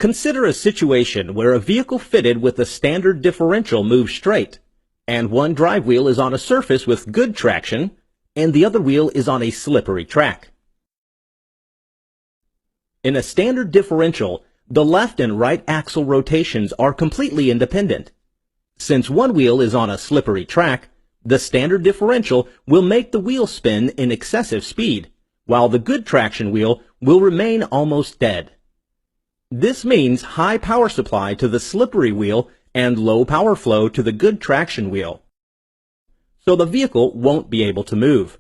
Consider a situation where a vehicle fitted with a standard differential moves straight, and one drive wheel is on a surface with good traction, and the other wheel is on a slippery track. In a standard differential, the left and right axle rotations are completely independent. Since one wheel is on a slippery track, the standard differential will make the wheel spin in excessive speed, while the good traction wheel will remain almost dead. This means high power supply to the slippery wheel and low power flow to the good traction wheel. So the vehicle won't be able to move.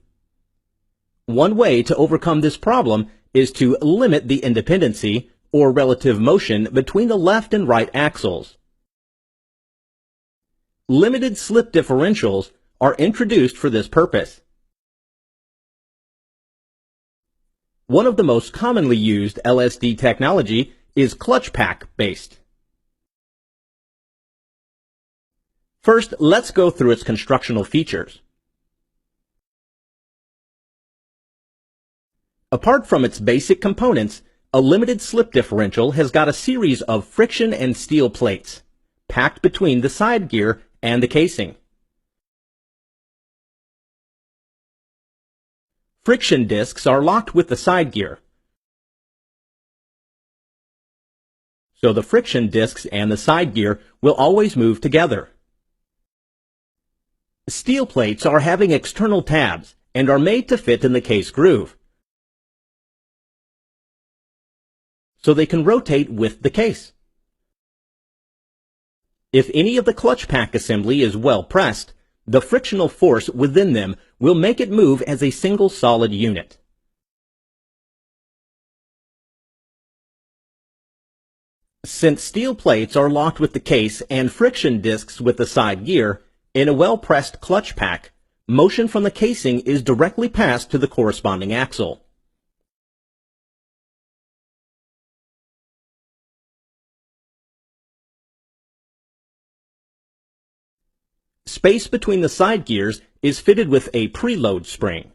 One way to overcome this problem is to limit the independency or relative motion between the left and right axles. Limited slip differentials are introduced for this purpose. One of the most commonly used LSD technology is clutch pack based. First, let's go through its constructional features. Apart from its basic components, a limited slip differential has got a series of friction and steel plates packed between the side gear and the casing. Friction discs are locked with the side gear, so the friction discs and the side gear will always move together. Steel plates are having external tabs and are made to fit in the case groove, so they can rotate with the case. If any of the clutch pack assembly is well pressed, the frictional force within them will make it move as a single solid unit. Since steel plates are locked with the case and friction discs with the side gear, in a well-pressed clutch pack, motion from the casing is directly passed to the corresponding axle. Space between the side gears is fitted with a preload spring.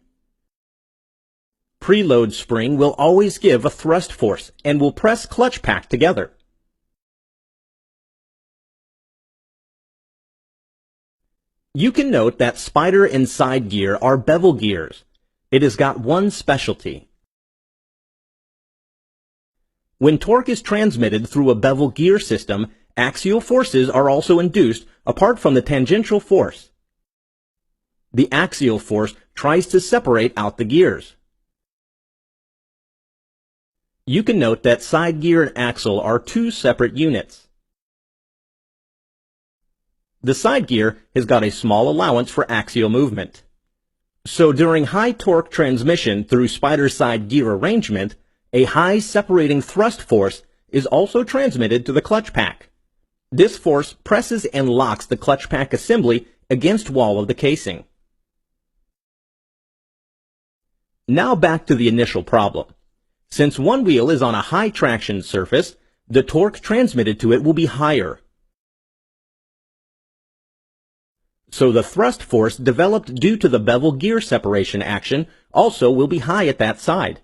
Preload spring will always give a thrust force and will press clutch pack together. You can note that spider and side gear are bevel gears. It has got one specialty. When torque is transmitted through a bevel gear system, axial forces are also induced apart from the tangential force. The axial force tries to separate out the gears. You can note that side gear and axle are two separate units. The side gear has got a small allowance for axial movement. So during high torque transmission through spider side gear arrangement, a high separating thrust force is also transmitted to the clutch pack. This force presses and locks the clutch pack assembly against wall of the casing. Now back to the initial problem. Since one wheel is on a high traction surface, the torque transmitted to it will be higher. So the thrust force developed due to the bevel gear separation action also will be high at that side.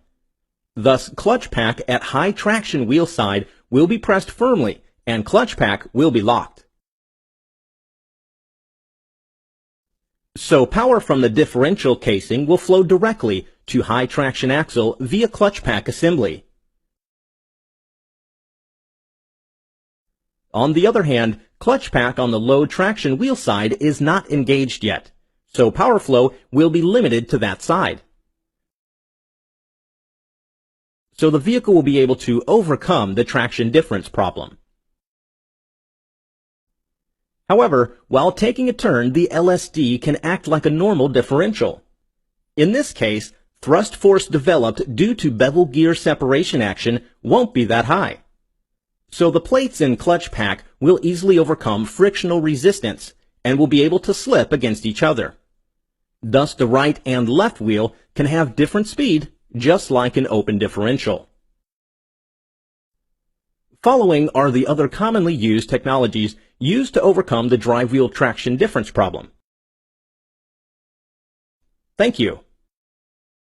Thus, clutch pack at high traction wheel side will be pressed firmly and clutch pack will be locked. So power from the differential casing will flow directly to high traction axle via clutch pack assembly. On the other hand, clutch pack on the low traction wheel side is not engaged yet, so power flow will be limited to that side. So the vehicle will be able to overcome the traction difference problem. However, while taking a turn, the LSD can act like a normal differential. In this case, thrust force developed due to bevel gear separation action won't be that high. So the plates in clutch pack will easily overcome frictional resistance and will be able to slip against each other. Thus, the right and left wheel can have different speed, just like an open differential. Following are the other commonly used technologies used to overcome the drive wheel traction difference problem. Thank you.